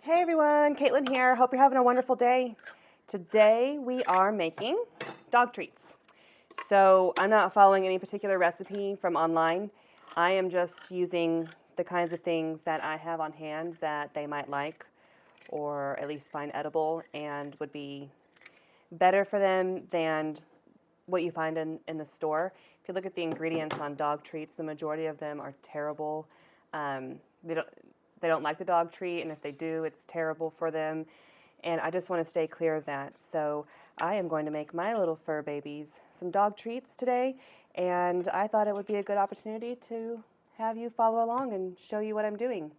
Hey everyone, Caitlin here. Hope you're having a wonderful day. Today we are making dog treats. So I'm not following any particular recipe from online. I am just using the kinds of things that I have on hand that they might like or at least find edible and would be better for them than what you find in the store. If you look at the ingredients on dog treats, the majority of them are terrible. They don't like the dog treat, and if they do, it's terrible for them. And I just want to stay clear of that. So I am going to make my little fur babies some dog treats today, and I thought it would be a good opportunity to have you follow along and show you what I'm doing.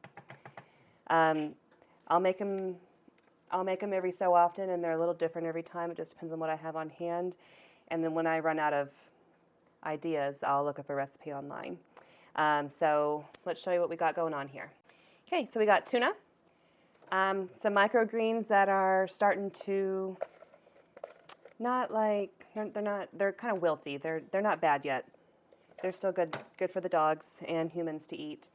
I'll make them every so often, and they're a little different every time. It just depends on what I have on hand. And then when I run out of ideas, I'll look up a recipe online. So let's show you what we got going on here. Okay, so we got tuna, some microgreens that are starting to they're kind of wilty. They're not bad yet. They're still good for the dogs and humans to eat.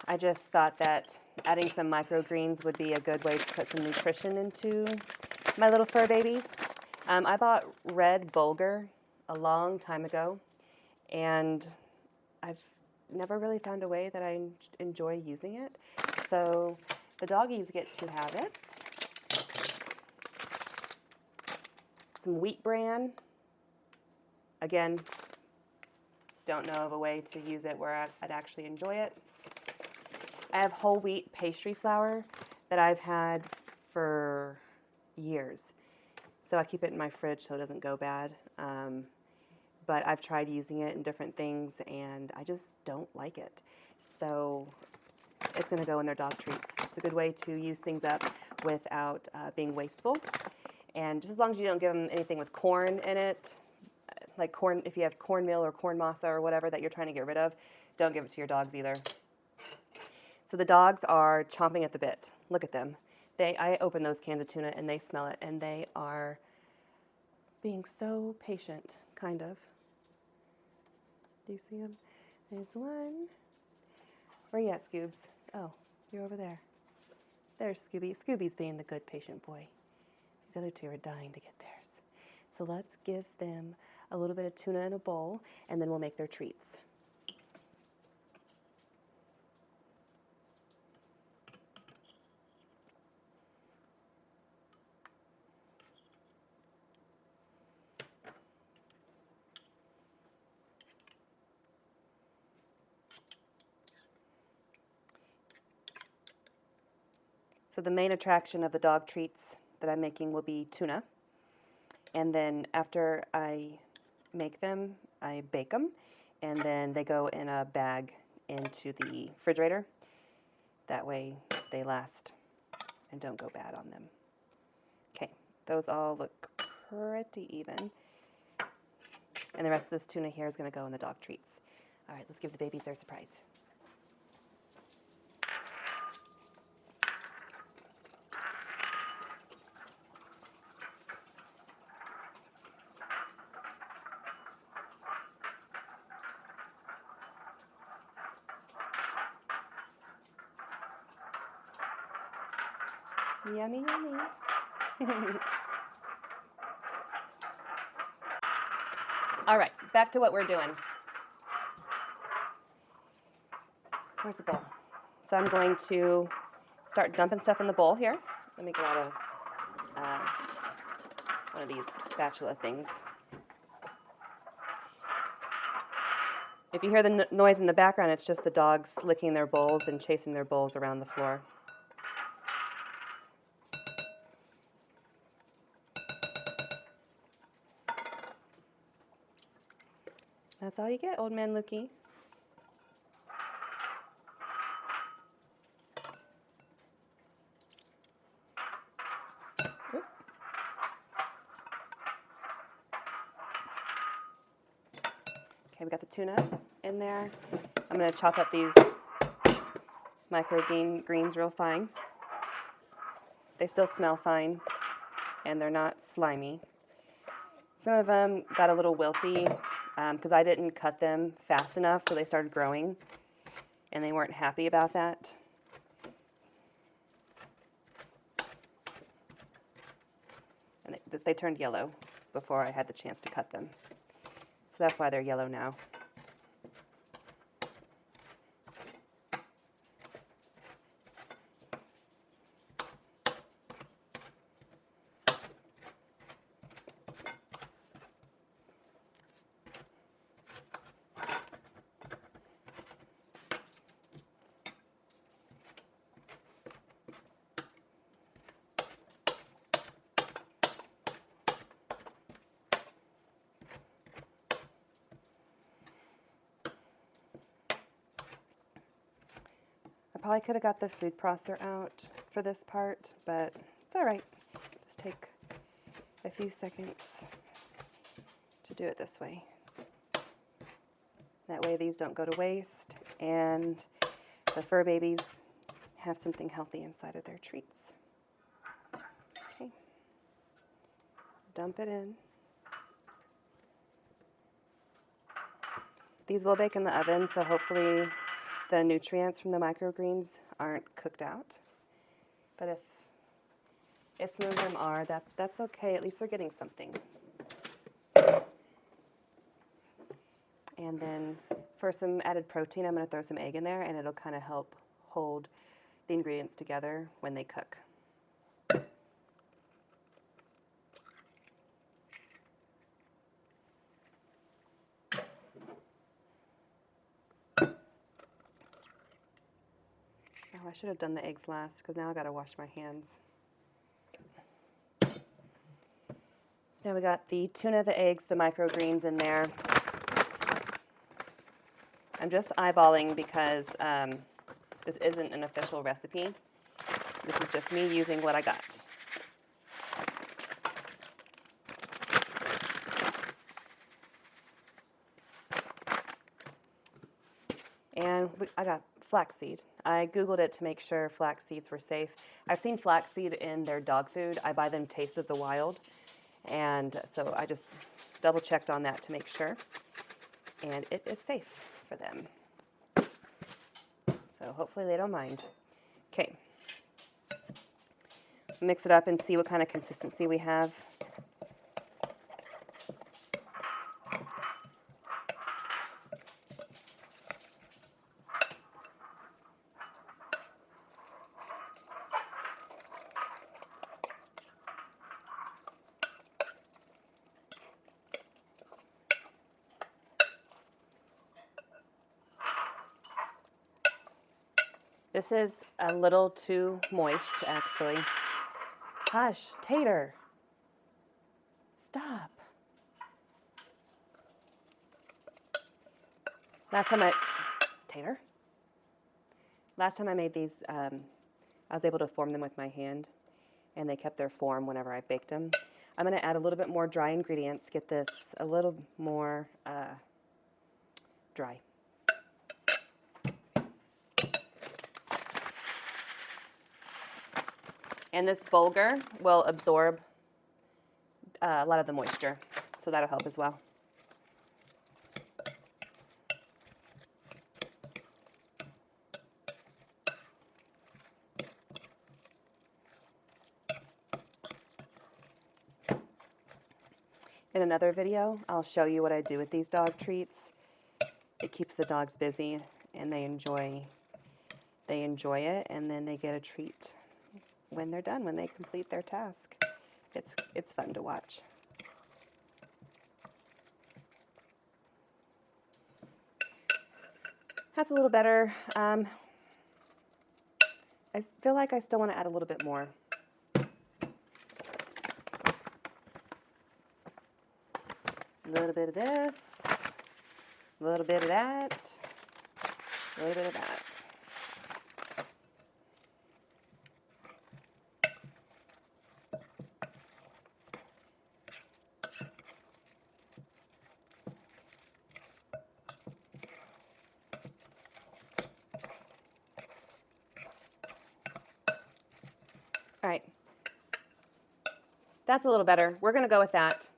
I just thought that adding some microgreens would be a good way to put some nutrition into my little fur babies. I bought red bulgur a long time ago, and I've never really found a way that I enjoy using it. So the doggies get to have it. Some wheat bran. Again, don't know of a way to use it where I'd actually enjoy it. I have whole wheat pastry flour that I've had for years. So I keep it in my fridge so it doesn't go bad. But I've tried using it in different things, and I just don't like it. So it's going to go in their dog treats. It's a good way to use things up without being wasteful. And just as long as you don't give them anything with corn in it, like corn, if you have cornmeal or corn masa or whatever that you're trying to get rid of, don't give it to your dogs either. So the dogs are chomping at the bit. Look at them. I open those cans of tuna and they smell it, and they are being so patient, kind of. Do you see them? There's one. Where are you at, Scoobs? Oh, you're over there. There's Scooby. Scooby's being the good patient boy. These other two are dying to get theirs. So let's give them a little bit of tuna in a bowl, and then we'll make their treats. So the main attraction of the dog treats that I'm making will be tuna. And then after I make them, I bake them, and then they go in a bag into the refrigerator. That way they last and don't go bad on them. Okay, those all look pretty even. And the rest of this tuna here is going to go in the dog treats. All right, let's give the babies their surprise. Yummy, yummy. All right, back to what we're doing. Where's the bowl? So I'm going to start dumping stuff in the bowl here. Let me get out of one of these spatula things. If you hear the noise in the background, it's just the dogs licking their bowls and chasing their bowls around the floor. That's all you get, old man Lukey. Oop. Okay, we got the tuna in there. I'm going to chop up these microgreens real fine. They still smell fine, and they're not slimy. Some of them got a little wilty because I didn't cut them fast enough, so they started growing, and they weren't happy about that. they turned yellow before I had the chance to cut them. So that's why they're yellow now. Probably could have got the food processor out for this part, but it's all right. Just take a few seconds to do it this way. That way these don't go to waste, and the fur babies have something healthy inside of their treats. Okay. Dump it in. These will bake in the oven, so hopefully the nutrients from the microgreens aren't cooked out. But if some of them are, that's okay. At least they're getting something. And then for some added protein, I'm going to throw some egg in there, and it'll kind of help hold the ingredients together when they cook. Oh, I should have done the eggs last, because now I got to wash my hands. So now we got the tuna, the eggs, the microgreens in there. I'm just eyeballing because this isn't an official recipe. This is just me using what I got. And I got flaxseed. I Googled it to make sure flax seeds were safe. I've seen flaxseed in their dog food. I buy them Taste of the Wild. And so I just double checked on that to make sure. And it is safe for them. So hopefully they don't mind. Okay. Mix it up and see what kind of consistency we have. This is a little too moist, actually. Hush, Tater. Stop. Last time I made these, I was able to form them with my hand, and they kept their form whenever I baked them. I'm going to add a little bit more dry ingredients, get this a little more dry. And this bulgur will absorb a lot of the moisture, so that'll help as well. In another video, I'll show you what I do with these dog treats. It keeps the dogs busy, and they enjoy it, and then they get a treat when they're done, when they complete their task. It's fun to watch. That's a little better. I feel like I still want to add a little bit more. A little bit of this, a little bit of that, a little bit of that. All right, that's a little better. We're going to go with that.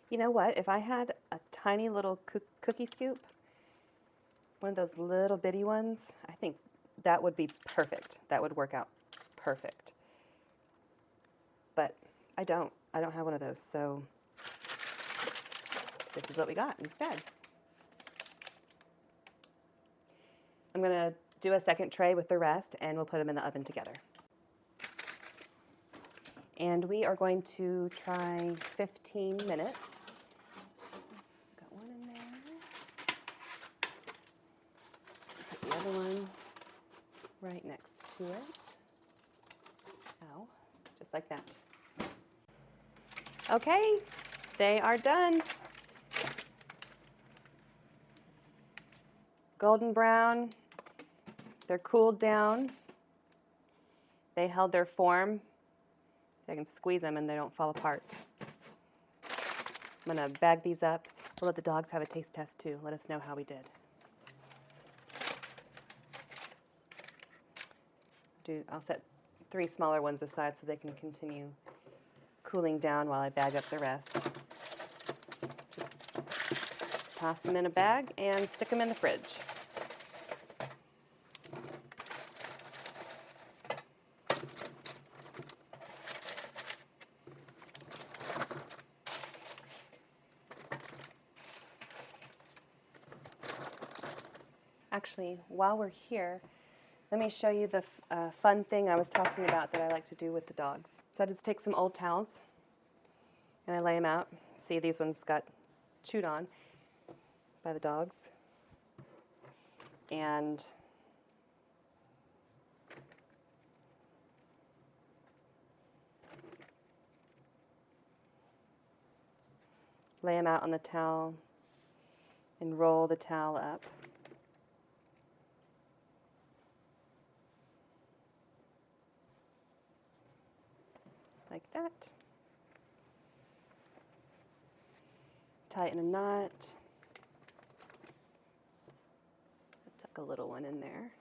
You know what? If I had a tiny little cookie scoop, one of those little bitty ones, I think that would be perfect. That would work out perfect. But I don't have one of those, so this is what we got instead. I'm gonna do a second tray with the rest and we'll put them in the oven together. And we are going to try 15 minutes. Got one in there. Put the other one right next to it. Ow, just like that. Okay, they are done. Golden brown, they're cooled down. They held their form. I can squeeze them and they don't fall apart. I'm gonna bag these up. We'll let the dogs have a taste test too. Let us know how we did. I'll set 3 smaller ones aside so they can continue cooling down while I bag up the rest. Just toss them in a bag and stick them in the fridge. Actually, while we're here, let me show you the fun thing I was talking about that I like to do with the dogs. So I just take some old towels and I lay them out. See, these ones got chewed on by the dogs. And lay them out on the towel and roll the towel up. Like that. Tighten a knot. Tuck a little one in there.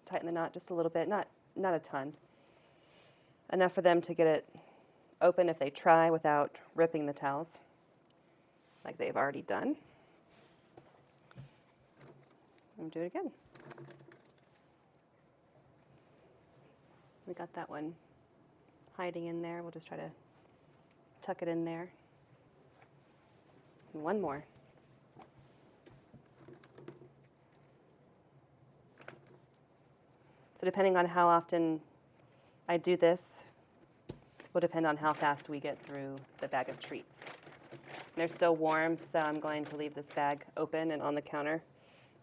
Tighten the knot just a little bit, not a ton. Enough for them to get it open if they try without ripping the towels, like they've already done. And do it again. We got that one hiding in there. We'll just try to tuck it in there. And one more. So depending on how often I do this, will depend on how fast we get through the bag of treats. They're still warm, so I'm going to leave this bag open and on the counter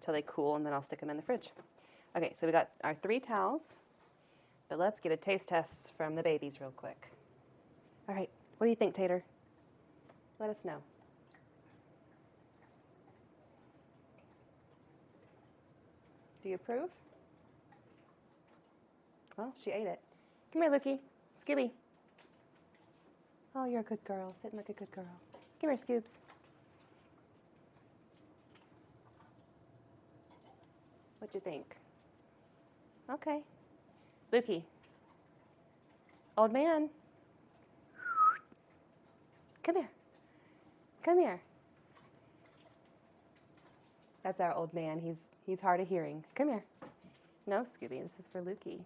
till they cool, and then I'll stick them in the fridge. Okay, so we got our 3 towels. But let's get a taste test from the babies real quick. All right, what do you think, Tater? Let us know. Do you approve? Well, she ate it. Come here, Lukey. Scooby. Oh, you're a good girl. Sitting like a good girl. Come here, Scoops. What'd you think? Okay. Lukey. Old man. Come here. Come here. That's our old man. He's hard of hearing. Come here. No, Scooby. This is for Lukey.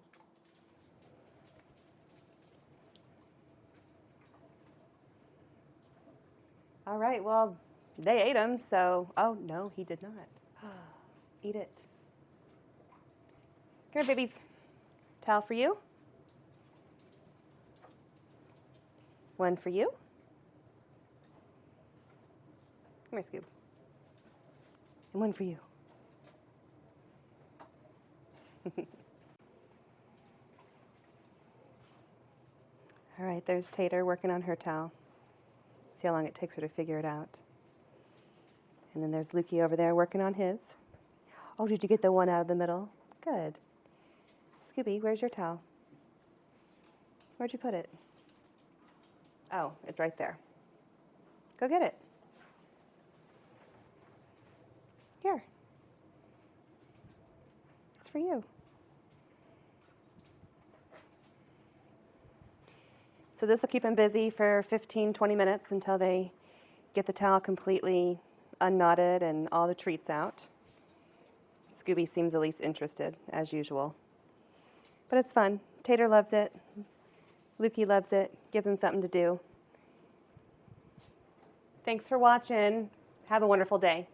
All right. Well, they ate him, so... Oh, no, he did not. Eat it. Come here, babies. Towel for you. One for you. Come here, Scoop. And one for you. All right, there's Tater working on her towel. See how long it takes her to figure it out. And then there's Lukey over there working on his. Oh, did you get the one out of the middle? Good. Scooby, where's your towel? Where'd you put it? Oh, it's right there. Go get it. Here. It's for you. So this will keep him busy for 15, 20 minutes until they get the towel completely unknotted and all the treats out. Scooby seems the least interested, as usual. But it's fun. Tater loves it. Lukey loves it. Gives him something to do. Thanks for watching. Have a wonderful day.